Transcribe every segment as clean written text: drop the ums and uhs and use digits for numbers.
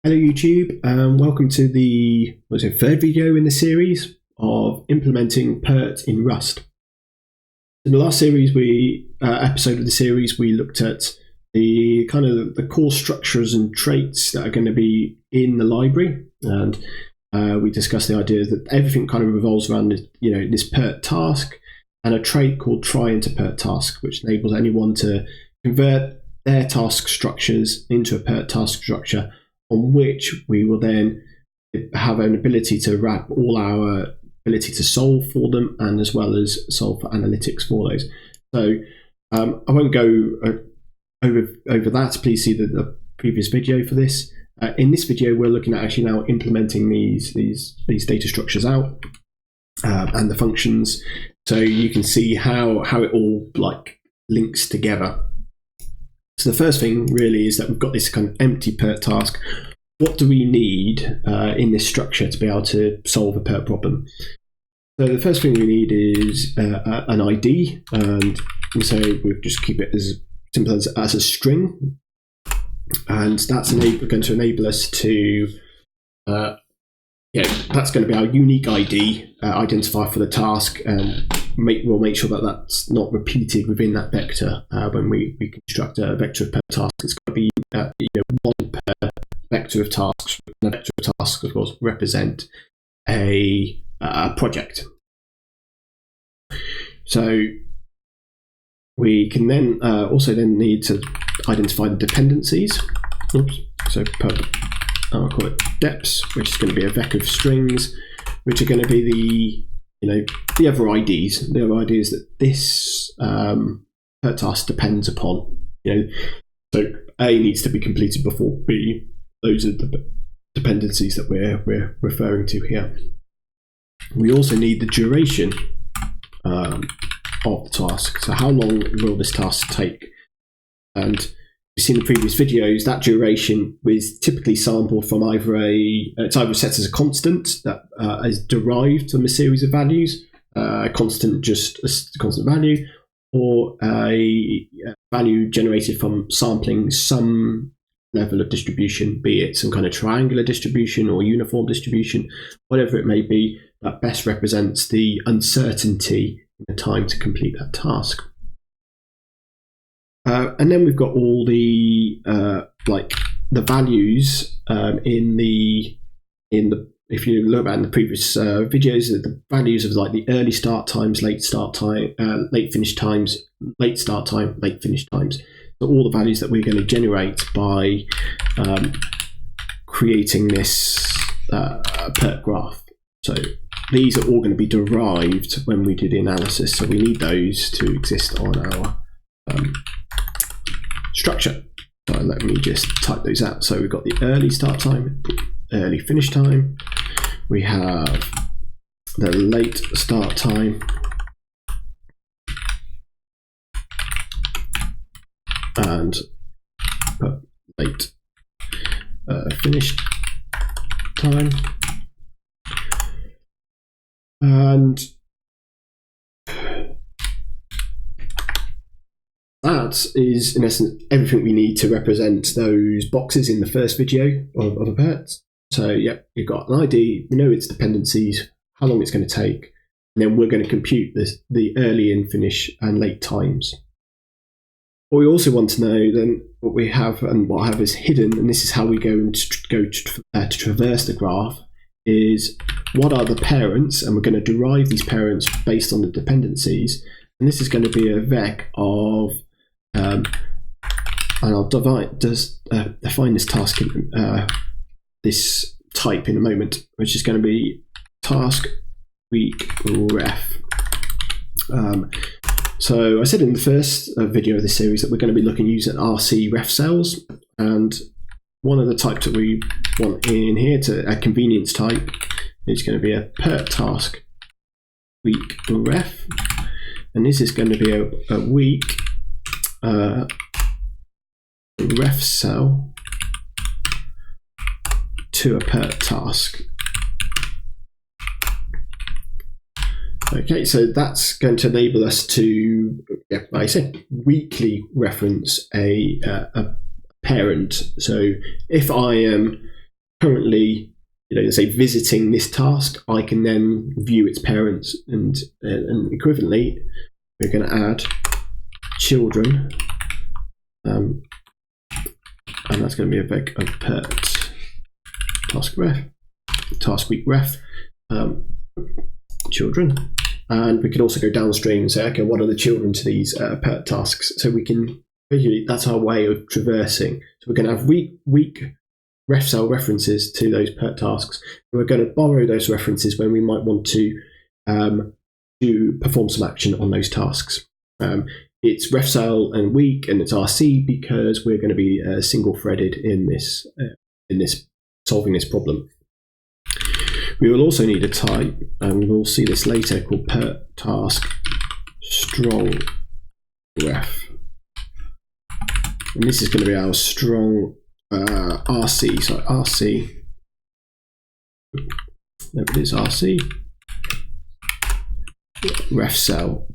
Hello YouTube, and welcome to the third video in the series of implementing PERT in Rust. In the last series, episode of the series, we looked at the kind of the core structures and traits that are going to be in the library, and we discussed the idea that everything kind of revolves around this PERT task and a trait called try into PERT task, which enables anyone to convert their task structures into a PERT task structure, on which we will then have an ability to wrap all our ability to solve for them, and as well as solve for analytics for those. So I won't go over that. Please see the previous video for this. In this video, we're looking at actually now implementing these data structures out and the functions, so you can see how it all links together. So the first thing really is that we've got this kind of empty PERT task. What do we need in this structure to be able to solve a PERT problem? So the first thing we need is an ID, and so we'll just keep it as simple as a string, and that's going to enable us to that's going to be our unique ID identifier for the task, and we'll make sure that that's not repeated within that vector when we construct a vector of PERT tasks. It's got to be one per vector of tasks. And a vector of tasks, of course, represent a project. So we can then also need to identify the dependencies. Oops. So I'll call it deps, which is going to be a vec of strings, which are going to be the other IDs. The other IDs that this PERT task depends upon. So A needs to be completed before B. Those are the dependencies that we're referring to here. We also need the duration of the task. So how long will this task take? And you've seen the previous videos, that duration is typically sampled from it's either set as a constant that is derived from a series of values, a constant value, or a value generated from sampling some level of distribution, be it some kind of triangular distribution or uniform distribution, whatever it may be, that best represents the uncertainty in the time to complete that task. And then we've got all the values if you look at in the previous videos, the values of the early start times, late start time, late finish times, late start time, late finish times. So all the values that we're going to generate by creating this PERT graph. So these are all going to be derived when we do the analysis. So we need those to exist on our structure. So let me just type those out. So we've got the early start time, early finish time. We have the late start time, and late finish time, and that is in essence everything we need to represent those boxes in the first video of a PERT. So yeah, you've got an ID, we know its dependencies, how long it's going to take, and then we're going to compute the early and finish and late times. What we also want to know then, what we have and what I have is hidden, and this is how we go to traverse the graph, is what are the parents, and we're going to derive these parents based on the dependencies, and this is going to be a vec of and I'll define this task this type in a moment, which is going to be task week ref. So I said in the first video of this series that we're going to be looking using RC ref cells, and one of the types that we want in here, a convenience type, is going to be a PERT task week ref, and this is going to be a week ref cell to a PERT task. Okay, so that's going to enable us to, like I said, weekly reference a parent. So if I am currently, say visiting this task, I can then view its parents, and equivalently, we're going to add children, and that's going to be a vec of PERT task week ref children. And we can also go downstream and say, okay, what are the children to these PERT tasks? So we can visually, that's our way of traversing. So we're going to have weak ref cell references to those PERT tasks. And we're going to borrow those references when we might want to perform some action on those tasks. It's ref cell and weak, and it's RC because we're going to be single threaded in this solving this problem. We will also need a type, and we'll see this later, called PERT task strong ref. And this is going to be our strong RC. So RC, there it is, RC ref cell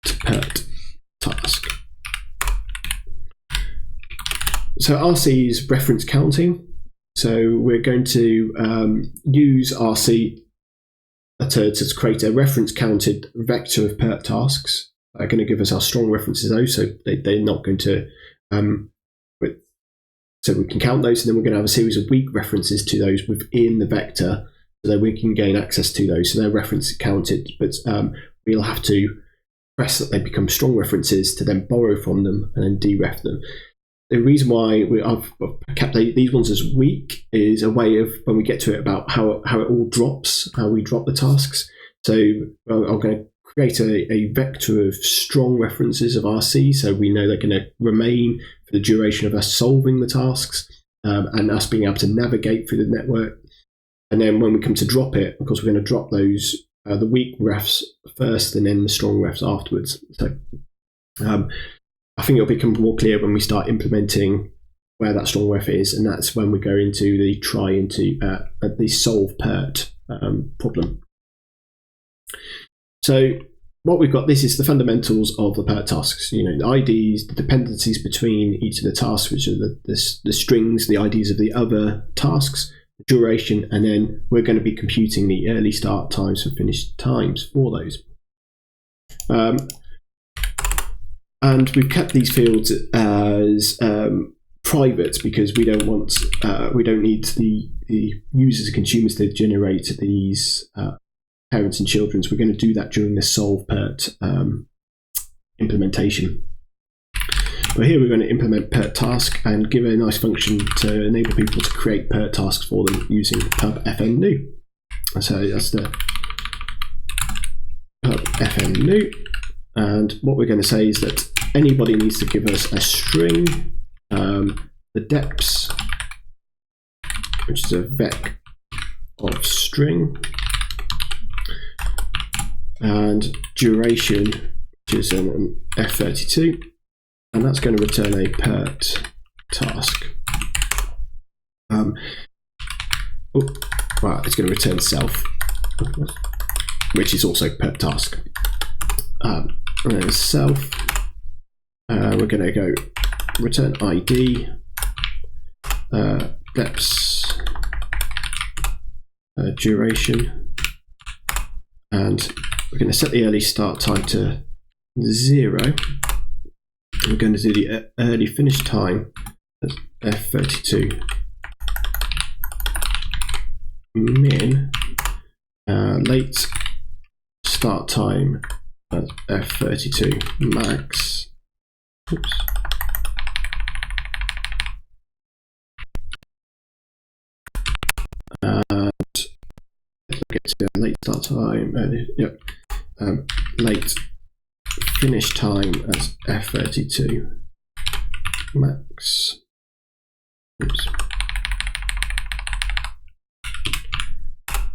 to PERT task. So RC is reference counting. So we're going to use RC to create a reference counted vector of PERT tasks. They're going to give us our strong references though, so they're not going to, so we can count those, and then we're going to have a series of weak references to those within the vector so that we can gain access to those. So they're reference counted, but we'll have to press that they become strong references to then borrow from them and then deref them. The reason why I've kept these ones as weak is a way of, when we get to it, about how it all drops, how we drop the tasks. So I'm going to create a vector of strong references of RC, so we know they're going to remain for the duration of us solving the tasks and us being able to navigate through the network. And then when we come to drop it, of course, we're going to drop those the weak refs first and then the strong refs afterwards. So I think it'll become more clear when we start implementing where that strong ref is, and that's when we go into the solve PERT problem. So what we've got, this is the fundamentals of the PERT tasks. The IDs, the dependencies between each of the tasks, which are the strings, the IDs of the other tasks, the duration, and then we're going to be computing the early start times and finish times for those. And we've kept these fields as private because we don't need the users and consumers to generate these parents and children. So we're going to do that during the solve PERT implementation. But here we're going to implement PERT task and give a nice function to enable people to create PERT tasks for them using pub fn new. So that's the pub fn new. And what we're going to say is that anybody needs to give us a string, the deps, which is a vec of string, and duration, which is an F32, and that's going to return a PERT task. It's going to return self, which is also PERT task. And then self, we're going to go return ID, deps, duration, and we're going to set the early start time to 0. We're going to do the early finish time as F32 min, late start time as F32 max. Oops. And let's get to late start time. Late finish time as F32 max. Oops.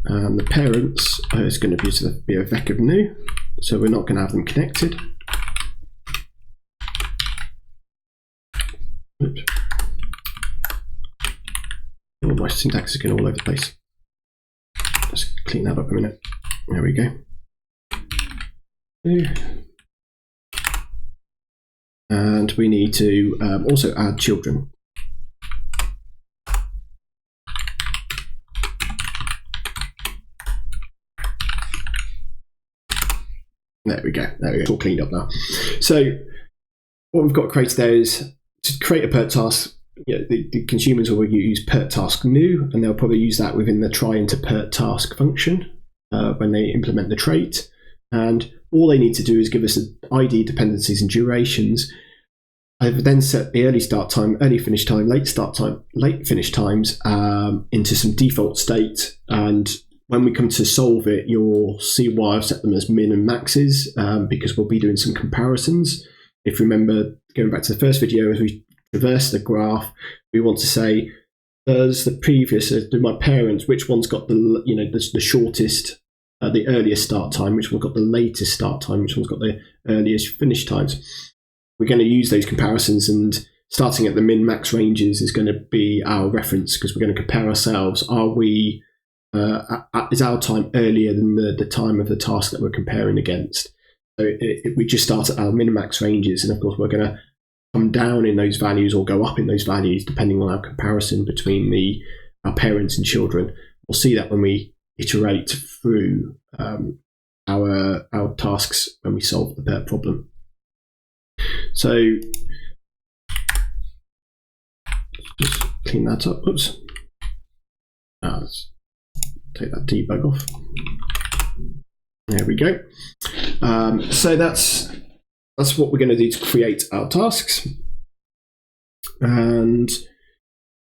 And the parents is going to be a vec of new, so we're not going to have them connected. Oops. Oh, my syntax is going all over the place. Let's clean that up a minute. There we go. And we need to also add children. There we go. It's all cleaned up now. So what we've got created there is to create a PERT task. The consumers will use PERT task new, and they'll probably use that within the try into PERT task function when they implement the trait. And all they need to do is give us an ID, dependencies, and durations. I've then set the early start time, early finish time, late start time, late finish times into some default state. And when we come to solve it, you'll see why I've set them as min and maxes, because we'll be doing some comparisons. If you remember, going back to the first video, as we traverse the graph, we want to say, does the previous, do my parents, which one's got the shortest, the earliest start time, which one's got the latest start time, which one's got the earliest finish times. We're going to use those comparisons, and starting at the min-max ranges is going to be our reference, because we're going to compare ourselves. Is our time earlier than the time of the task that we're comparing against? So we just start at our min-max ranges, and of course we're going to come down in those values or go up in those values depending on our comparison between our parents and children. We'll see that when we iterate through our tasks when we solve the PERT problem. So just clean that up. Oops. Let's take that debug off. There we go. So that's what we're going to do to create our tasks. And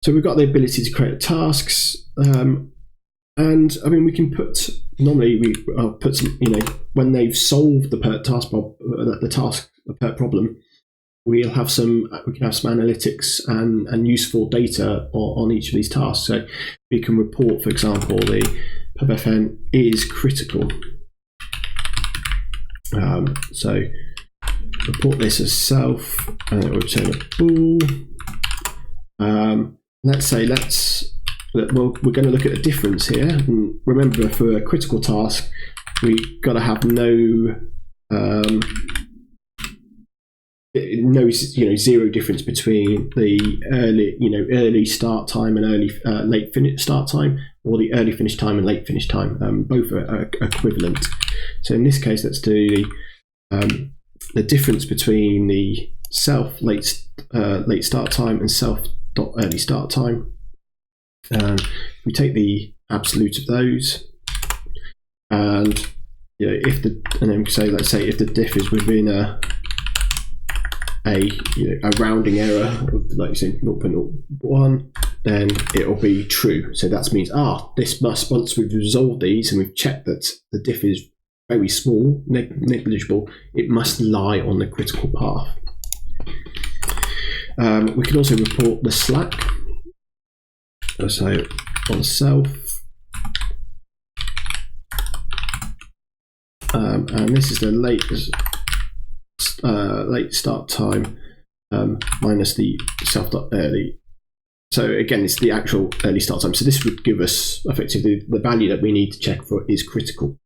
so we've got the ability to create tasks. And I mean, we can put, normally I'll put some, when they've solved the PERT task, the PERT problem, we can have some analytics and useful data on each of these tasks. So we can report, for example, the PERFN is critical. So report this as self, and it will return a bool. Let's say we're going to look at a difference here. And remember, for a critical task, we've got to have no zero difference between the early start time and late finish start time, or the early finish time and late finish time. Both are equivalent. So in this case, let's do the difference between the self late start time and self early start time. We take the absolute of those, and let's say if the diff is within a rounding error of, like you say, 0.01, then it'll be true. So that means this must, once we've resolved these and we've checked that the diff is very small, negligible, it must lie on the critical path. We can also report the slack. So on self, and this is the late start time minus the self.early. So again, it's the actual early start time. So this would give us effectively the value that we need to check for is critical.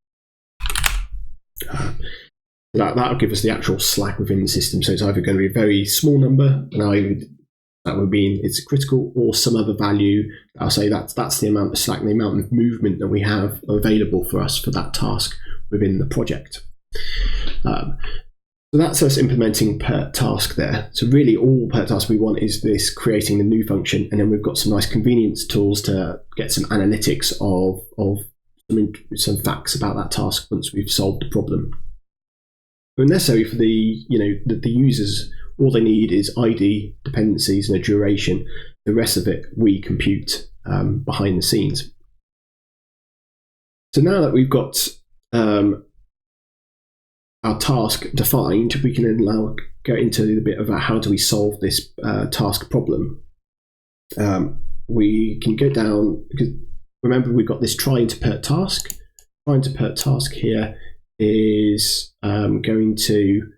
That'll give us the actual slack within the system. So it's either going to be a very small number, and that would mean it's critical, or some other value. I'll say that's the amount of slack, the amount of movement that we have available for us for that task within the project. So that's us implementing PERT task there. So really all PERT task we want is this creating the new function, and then we've got some nice convenience tools to get some analytics of some facts about that task once we've solved the problem. But necessary for the users, all they need is ID, dependencies, and a duration. The rest of it we compute behind the scenes. So now that we've got our task defined, we can now go into a bit about how do we solve this task problem. We can go down, because remember we've got this try into PERT task. Try into PERT task here is going to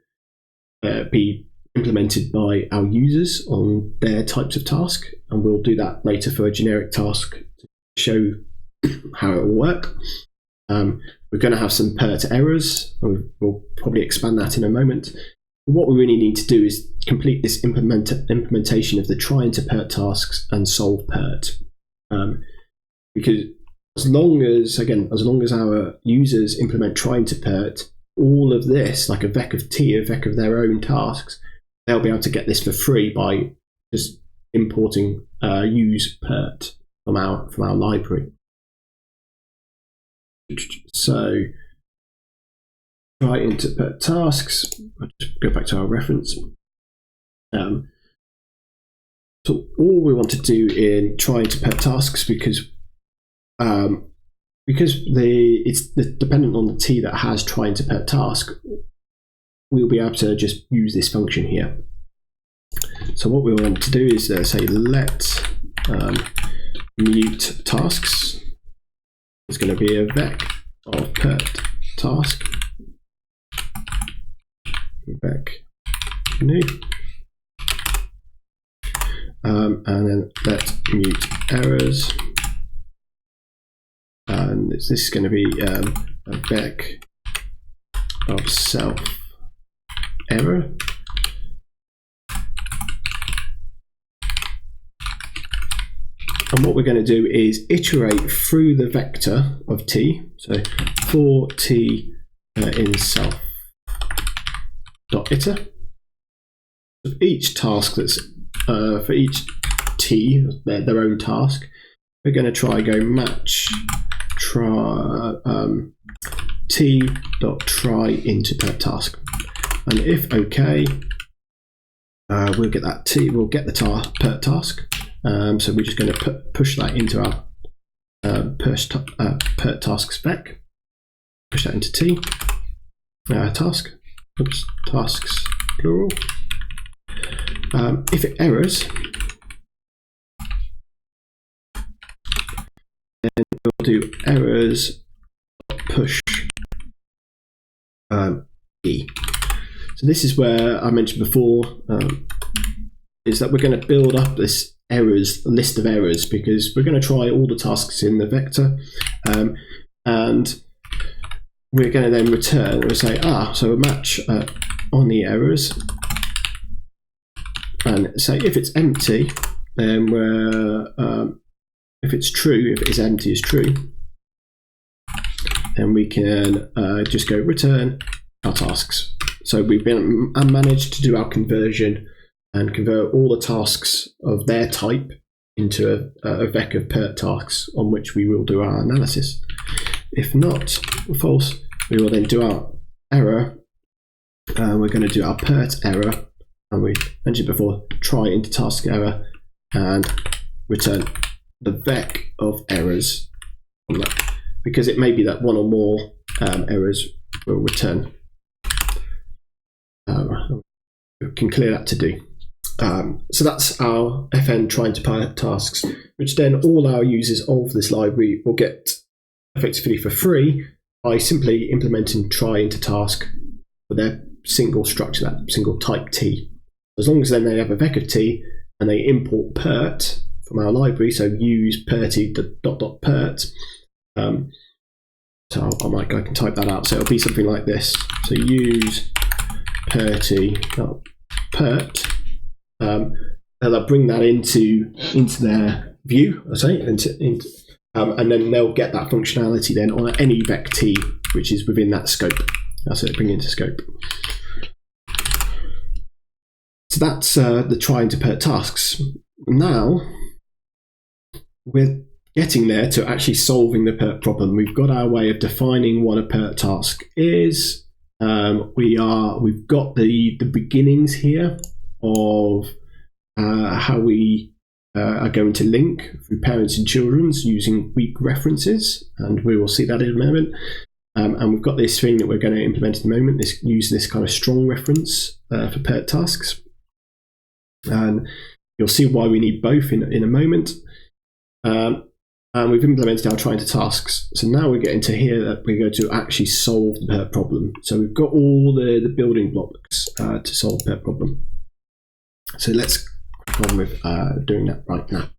be implemented by our users on their types of task, and we'll do that later for a generic task to show how it will work. We're going to have some PERT errors, and we'll probably expand that in a moment. What we really need to do is complete this implementation of the try into PERT tasks and solve PERT. Because as long as our users implement try into PERT, all of this, like a vec of t, a vec of their own tasks, they'll be able to get this for free by just importing use PERT from our library. So try into PERT tasks. I'll just go back to our reference. So all we want to do in try into PERT tasks, because it's dependent on the t that has try into PERT task, we'll be able to just use this function here. So what we want to do is say let mute tasks. It's going to be a vec of PERT task, vec new, and then let mute errors, and this is going to be a vec of self error. And what we're going to do is iterate through the vector of t. So for t in self dot iter. So each task that's for each t, their own task, we're going to try go match t dot try into PERT task, and if OK, we'll get that t. We'll get the PERT task. So we're just going to push that into our PERT task spec. Push that into t task. Oops, tasks plural. If it errors, then we'll do errors push e. So this is where I mentioned before, is that we're going to build up this list of errors, because we're going to try all the tasks in the vector, and we're going to then return and say, so a match on the errors, and say if it's empty, then if it's true, if it is empty is true, then we can just go return our tasks. So we've been managed to do our conversion and convert all the tasks of their type into a vec of PERT tasks on which we will do our analysis. If not false, we will then do our error. We're going to do our PERT error, and we mentioned before, try into task error, and return the vec of errors from that, because it may be that one or more errors will return. We can clear that to do. So that's our fn trying to PERT tasks, which then all our users of this library will get effectively for free by simply implementing try into task for their single structure, that single type t. As long as then they have a vec of t and they import PERT from our library, so use PERTy .PERT. So I can type that out. So it'll be something like this. So use PERTy PERT. They'll bring that into their view, I say, and then they'll get that functionality then on any vec t which is within that scope. That's it, bring into scope. So that's the trying to PERT tasks. Now we're getting there to actually solving the PERT problem. We've got our way of defining what a PERT task is. We've got the beginnings here of how we are going to link through parents and children's using weak references, and we will see that in a moment. And we've got this thing that we're going to implement in a moment, use this kind of strong reference for PERT tasks. And you'll see why we need both in a moment. And we've implemented our trying to tasks. So now we're getting to here that we're going to actually solve the PERT problem. So we've got all the building blocks to solve the PERT problem. So let's crack on with doing that right now.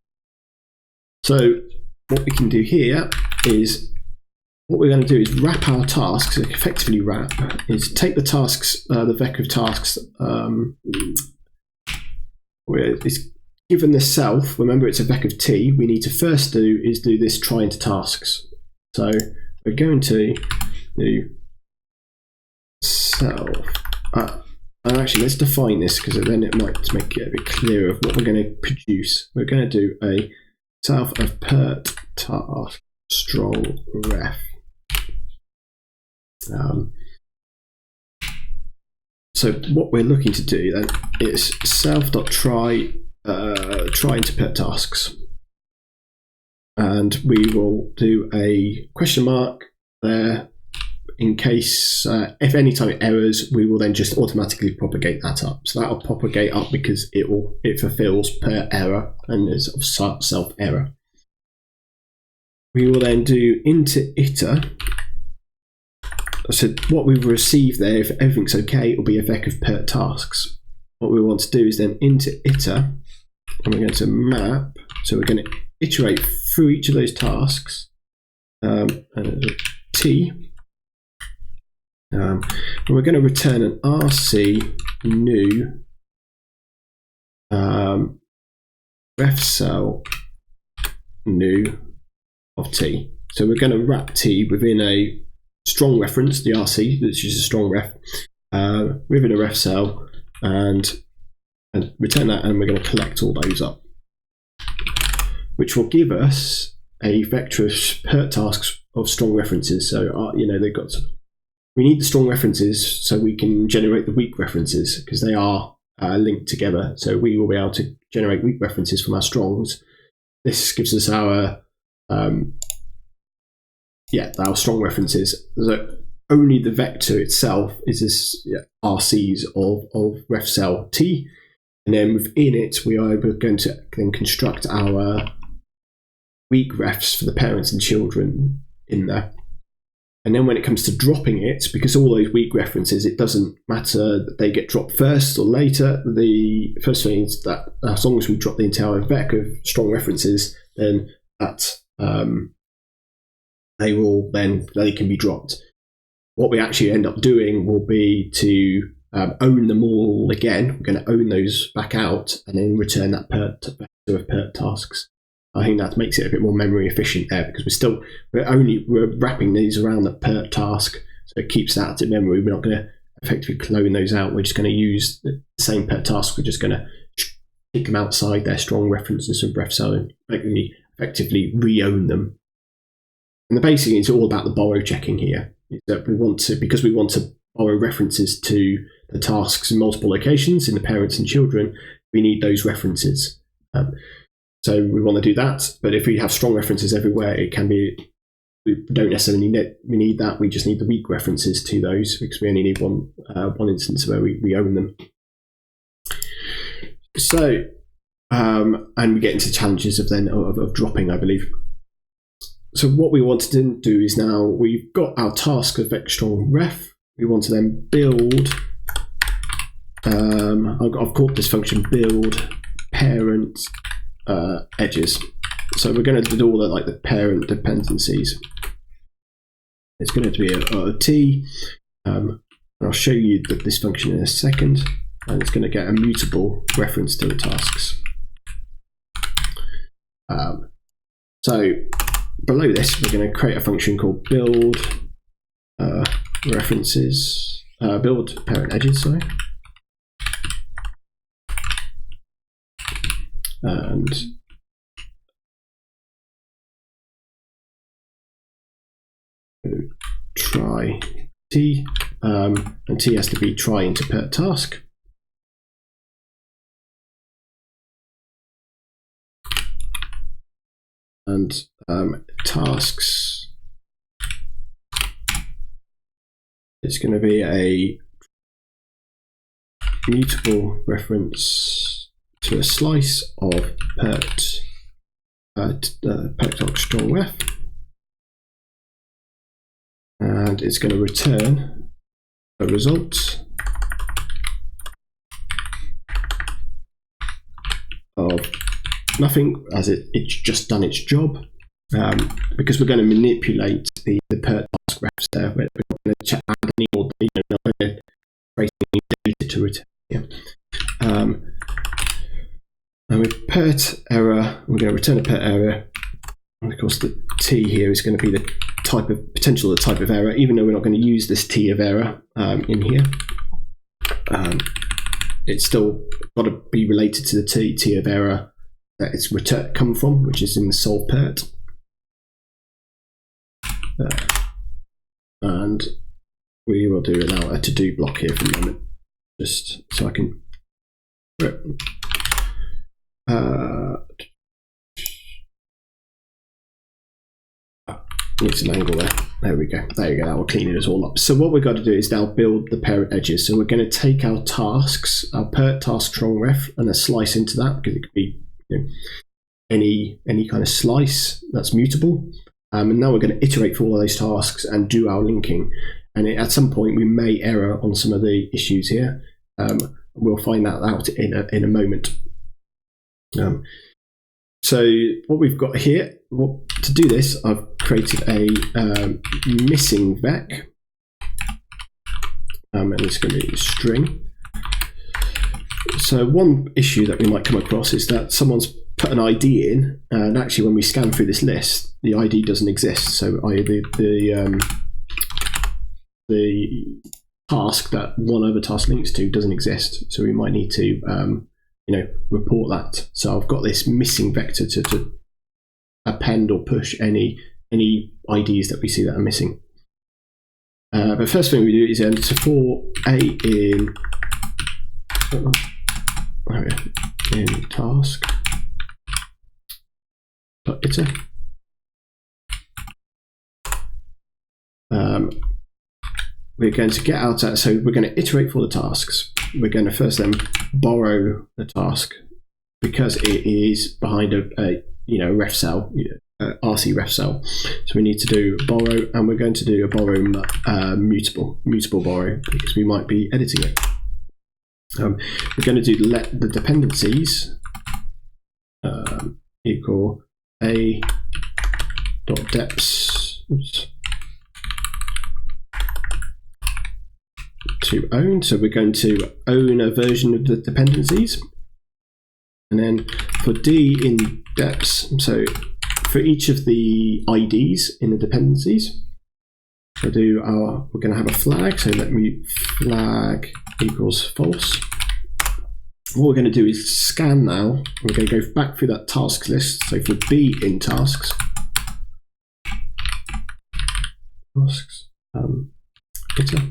So what we can do here is, what we're going to do is wrap our tasks, effectively wrap, is take the tasks, the vec of tasks, where it's given the self, remember it's a vec of t, we need to first do this try into tasks. So we're going to do self. Actually, let's define this because then it might make it a bit clearer of what we're going to produce. We're going to do a self of PERT task strong ref. So what we're looking to do then is self.try into PERT tasks, and we will do a question mark there in case if any time errors, we will then just automatically propagate that up. So that will propagate up because it fulfills per error and is of self error. We will then do into iter. So what we've received there, if everything's okay, it will be a vec of PERT tasks. What we want to do is then into iter, and we're going to map. So we're going to iterate through each of those tasks. T. And we're going to return an RC new ref cell new of T. So we're going to wrap T within a strong reference, the RC, which is a strong ref, within a ref cell, and return that, and we're going to collect all those up, which will give us a vector of PERT tasks of strong references. So they've got some. We need the strong references so we can generate the weak references because they are linked together. So we will be able to generate weak references from our strongs. This gives us our strong references. So only the vector itself is this RCs of ref cell T, and then within it we are going to then construct our weak refs for the parents and children in there. And then when it comes to dropping it, because all those weak references, it doesn't matter that they get dropped first or later. The first thing is that as long as we drop the entire vec of strong references, then that they can be dropped. What we actually end up doing will be to own them all again. We're going to own those back out and then return that vector of PERT tasks. I think that makes it a bit more memory efficient there because we're wrapping these around the PERT task, so it keeps that in memory. We're not going to effectively clone those out. We're just going to use the same PERT task. We're just going to take them outside their strong references of ref cell and effectively re-own them. And the basic is all about the borrow checking here. Is that because we want to borrow references to the tasks in multiple locations in the parents and children, we need those references. So we want to do that, but if we have strong references everywhere, it can be, we don't necessarily need that. We just need the weak references to those because we only need one instance where we own them. So, and we get into challenges of dropping, I believe. So what we want to do is now we've got our task of vec strong ref. We want to then build. I've called this function build parent edges. So we're going to do all the parent dependencies. It's going to be a T. I'll show you this function in a second, and it's going to get a mutable reference to the tasks. So below this, we're going to create a function called build references, build parent edges. Sorry. And try T, and T has to be try into PERT task. And tasks, it's going to be a mutable reference to a slice of PERT strong ref, and it's going to return a result of nothing, as it's just done its job, because we're going to manipulate the PERT task refs there. We're not going to add any more data, not going to create any data to return here. And with PERT error, we're going to return a PERT error. And of course, the T here is going to be the type of error, even though we're not going to use this T of error in here. It's still got to be related to the T of error that it's come from, which is in the solve PERT. And we will do now a to-do block here for a moment, just so I can. Needs an angle there. There we go. There you go. That will clean it all up. So what we've got to do is now build the parent edges. So we're going to take our tasks, our PERT task strong ref, and a slice into that, because it could be any kind of slice that's mutable. And now we're going to iterate for all of those tasks and do our linking. And at some point we may error on some of the issues here. We'll find that out in a moment. So what we've got here, to do this, I've created a missing vec, and it's going to be a string. So one issue that we might come across is that someone's put an ID in, and actually when we scan through this list, the ID doesn't exist. So the task that one other task links to doesn't exist. So we might need to report that. So I've got this missing vector to append or push any IDs that we see that are missing. But first thing we do is for a in task iter. We're going to get out at, so we're going to iterate for the tasks. We're going to first then borrow the task because it is behind a ref cell, RC ref cell. So we need to do borrow, and we're going to do a borrow mutable borrow because we might be editing it. We're going to do let the dependencies equal a dot deps to own. So we're going to own a version of the dependencies, and then for d in deps, so for each of the IDs in the dependencies, we're going to have a flag. So let me flag equals false. What we're going to do is scan now. We're going to go back through that tasks list. So for b in tasks, iter.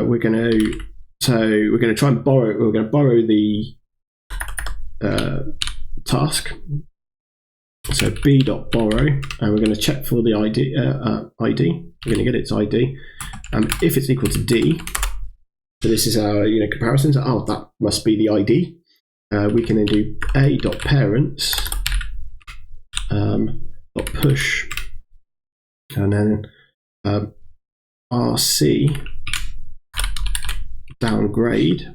We're going to try and borrow. We're going to borrow the task. So b.borrow, and we're going to check for the ID. We're going to get its ID. If it's equal to d, so this is our comparison. So that must be the ID. We can then do a.parents .push, and then rc downgrade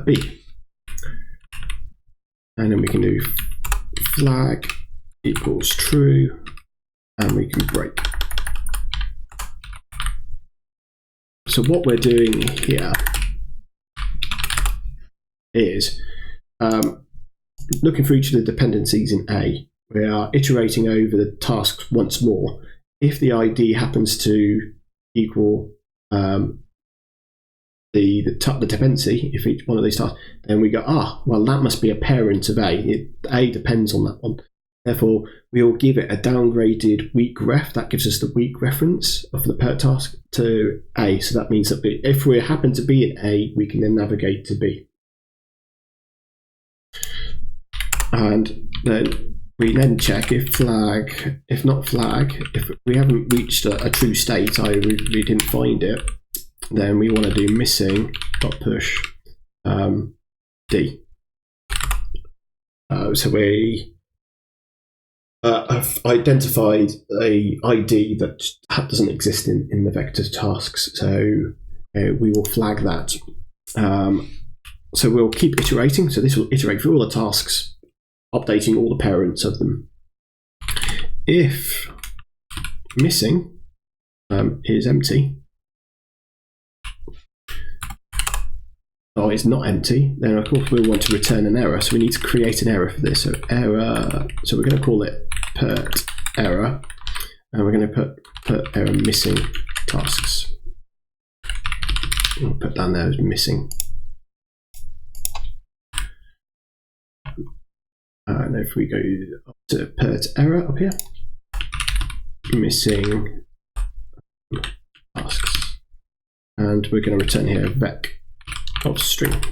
b, and then we can do flag equals true, and we can break. So what we're doing here is looking for each of the dependencies in A. We are iterating over the tasks once more. If the ID happens to equal the dependency, if each one of these tasks, then we go, well, that must be a parent of A. A depends on that one. Therefore, we will give it a downgraded weak ref. That gives us the weak reference of the PERT task to A. So that means that if we happen to be in A, we can then navigate to B. And then we then check if flag, if not flag, if we haven't reached a true state, we didn't find it, then we want to do missing.push D. So we have identified a ID that doesn't exist in the vector tasks, so we will flag that. So we'll keep iterating, so this will iterate through all the tasks, updating all the parents of them. If missing is empty, oh, it's not empty, then of course we'll want to return an error. So we need to create an error for this. So error, so we're going to call it PERT error, and we're going to put PERT error missing tasks. We'll put down there as missing. And if we go to PERT error up here, missing tasks, and we're going to return here a vec of string.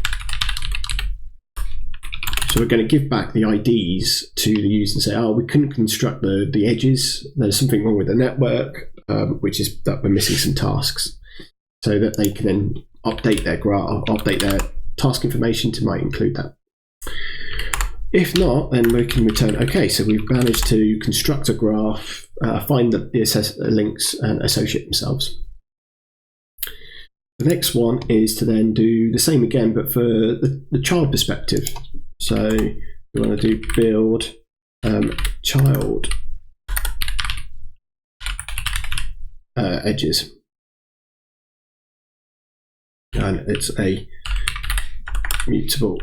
So we're going to give back the IDs to the user and say, oh, we couldn't construct the edges. There's something wrong with the network, which is that we're missing some tasks, so that they can then update their graph, update their task information to might include that. If not, then we can return, okay, so we've managed to construct a graph, find the links and associate themselves. The next one is to then do the same again, but for the child perspective. So we want to do build child edges. And it's a mutable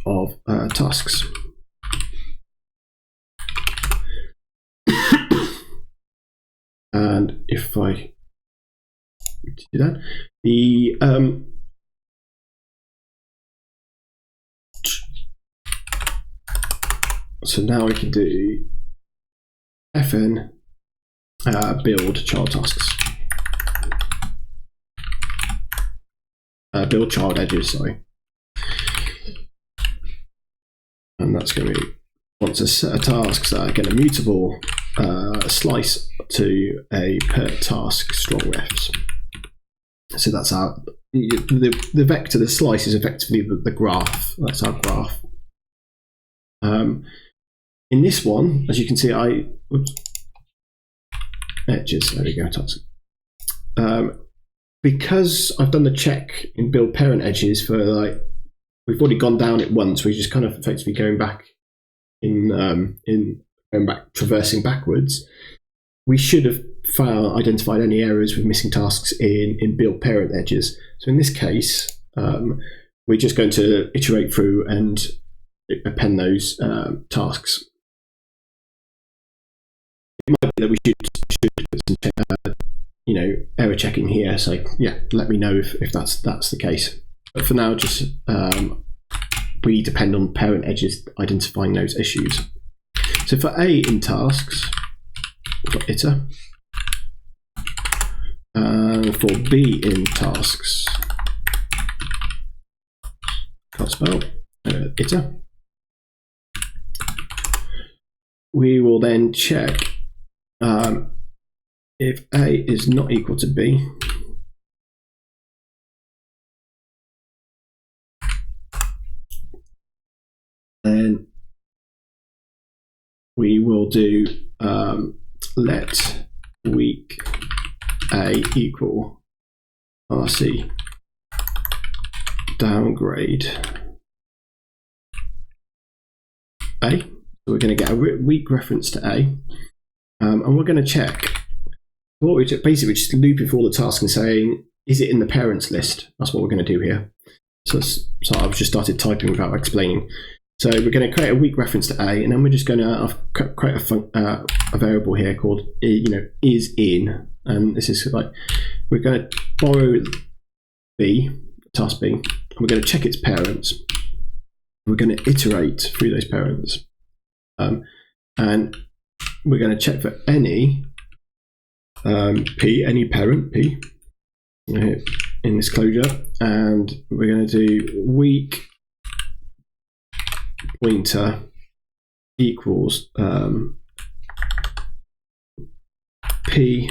of tasks. And if I do that, so now I can do fn build child tasks, build child edges, sorry. And that's going to be, once a set of tasks that are going to mutable slice to a PERT task strong refs. So that's our, the vector, the slice is effectively the graph. That's our graph. In this one, as you can see, edges, there we go, tasks. Because I've done the check in build parent edges for we've already gone down it once, we're just kind of effectively going back traversing backwards. We should have identified any errors with missing tasks in build parent edges. So in this case, we're just going to iterate through and append those tasks. It might be that we should put some error checking here. So yeah, let me know if that's the case. But for now, just we depend on parent edges identifying those issues. So for A in tasks, we've got iter. And for B in tasks, can't spell, iter. We will then check if A is not equal to B. Then we will do let weak A equal RC downgrade A. So we're going to get a weak reference to A, and we're going to check. What we're basically just looping for all the tasks and saying, is it in the parents list? That's what we're going to do here. So I've just started typing without explaining. So we're going to create a weak reference to A, and then we're just going to create a variable here called is in, and this is we're going to borrow B, task B, and we're going to check its parents. We're going to iterate through those parents, and we're going to check for any P, any parent P in this closure, and we're going to do weak pointer equals P.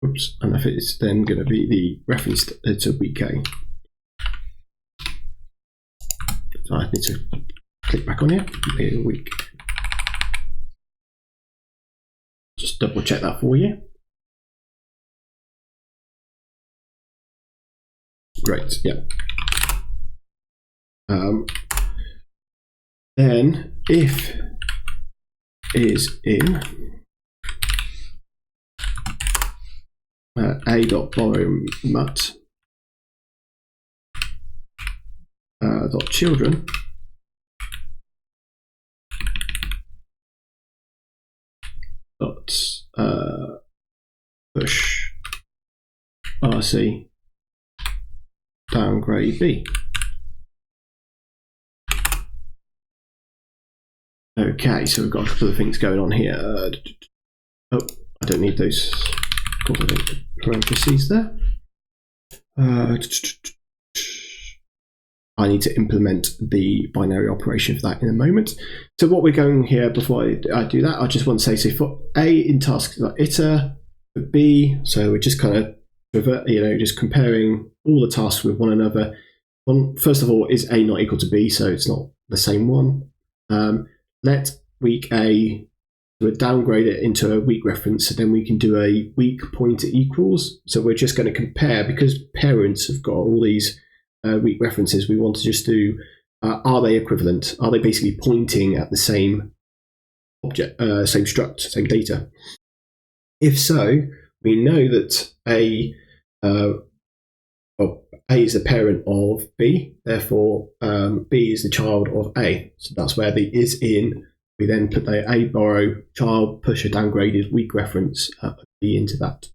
Oops, and if it's then going to be the reference to weak A. So I need to click back on here, weak. Just double check that for you. Great, yeah. Then if is in, a.borrow mut dot children dot push RC downgrade B. Okay, so we've got a couple of things going on here. Oh, I don't need those parentheses there. I need to implement the binary operation for that in a moment. So what we're going here, before I do that, I just want to say, so for A in task.iter, for B, so we're just kind of, just comparing all the tasks with one another. First of all, is A not equal to B, so it's not the same one. Let week A, we'll downgrade it into a week reference, so then we can do a week pointer equals. So we're just going to compare, because parents have got all these week references, we want to just do, are they equivalent? Are they basically pointing at the same object, same struct, same data? If so, we know that A is the parent of B, therefore B is the child of A. So that's where the is in. We then put the A borrow child push a downgraded week reference B into that.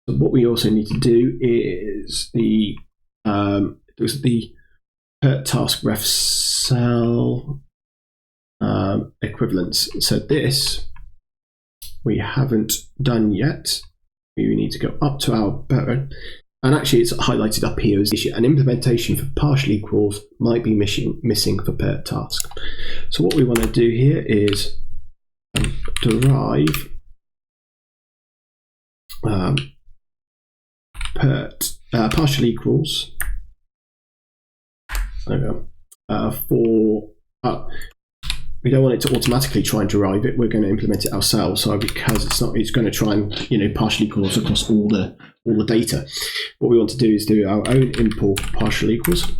So what we also need to do is the PERT task ref cell equivalence. So this we haven't done yet. We need to go up to our PERT. And actually, it's highlighted up here as issue. An implementation for partial equals might be missing for PERT task. So what we want to do here is derive PERT partial equals for. We don't want it to automatically try and derive it. We're going to implement it ourselves. So because it's going to try and partial equals across all the data. What we want to do is do our own impl partial equals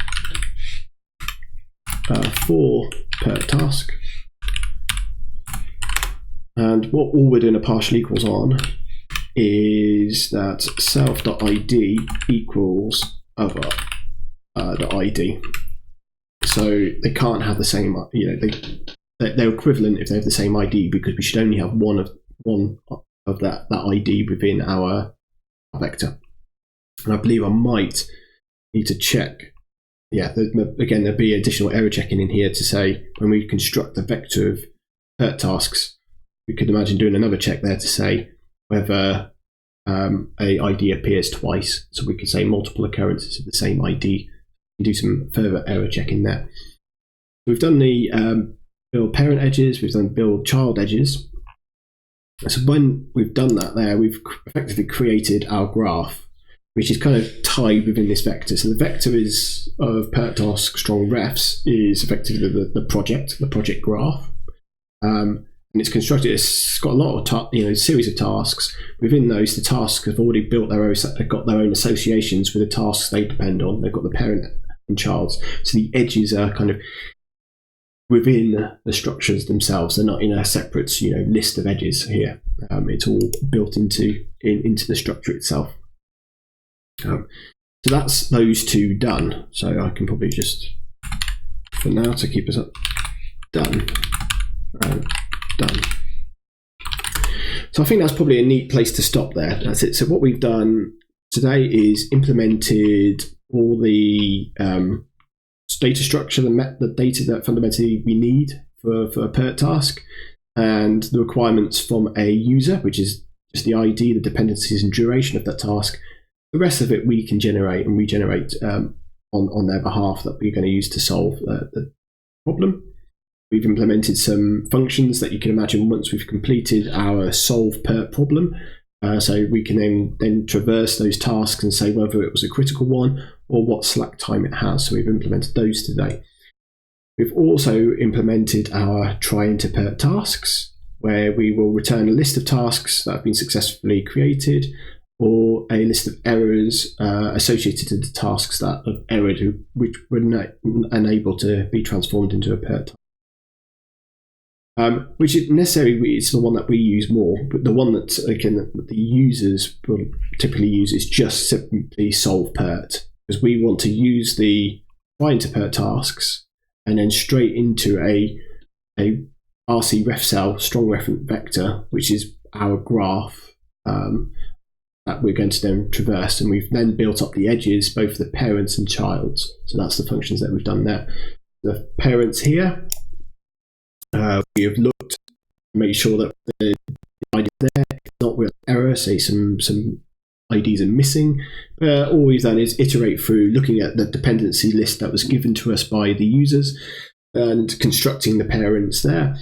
for PERT task. And what all we're doing a partial equals on is that self.id equals other .id. So they can't have the same, they're equivalent if they have the same ID, because we should only have one of that ID within our vector. And I believe I might need to check. Yeah, again, there'll be additional error checking in here to say when we construct the vector of PERT tasks, we could imagine doing another check there to say whether a ID appears twice. So we could say multiple occurrences of the same ID and do some further error checking there. We've done the build parent edges, we've done build child edges. So when we've done that there, we've effectively created our graph, which is kind of tied within this vector. So the vector is of PERT task strong refs is effectively the project graph. And it's constructed, it's got a lot of series of tasks. Within those, the tasks have already built they've got their own associations with the tasks they depend on. They've got the parent and child. So the edges are kind of within the structures themselves. They're not in a separate list of edges here. It's all built into the structure itself. So that's those two done. So I can probably just, for now, to keep us up, done. Done. So I think that's probably a neat place to stop there. That's it. So what we've done today is implemented all the data structure, the data that fundamentally we need for a PERT task, and the requirements from a user, which is just the ID, the dependencies and duration of that task. The rest of it we can generate and regenerate on their behalf that we're going to use to solve the problem. We've implemented some functions that you can imagine once we've completed our solve PERT problem. So we can then traverse those tasks and say whether it was a critical one or what slack time it has. So we've implemented those today. We've also implemented our try into PERT tasks, where we will return a list of tasks that have been successfully created, or a list of errors associated to the tasks that have errored, which were unable to be transformed into a PERT task. which is necessarily it's the one that we use more, but the one that the users will typically use is just simply solve PERT, because we want to use the find to PERT tasks and then straight into a RC ref cell strong reference vector, which is our graph that we're going to then traverse, and we've then built up the edges both for the parents and childs. So that's the functions that we've done there. The parents here, we have looked to make sure that the ID is there. If not, we're at error, say some IDs are missing. All we've done is iterate through looking at the dependency list that was given to us by the users and constructing the parents there.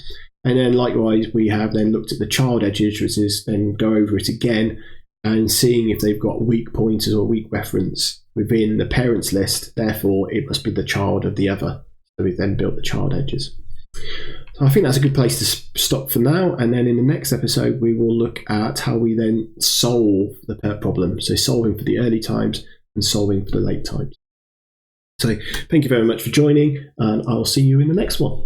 And then likewise, we have then looked at the child edges, which is then go over it again and seeing if they've got weak pointers or weak reference within the parents list. Therefore, it must be the child of the other. So we've then built the child edges. So I think that's a good place to stop for now. And then in the next episode, we will look at how we then solve the PERT problem. So solving for the early times and solving for the late times. So thank you very much for joining, and I'll see you in the next one.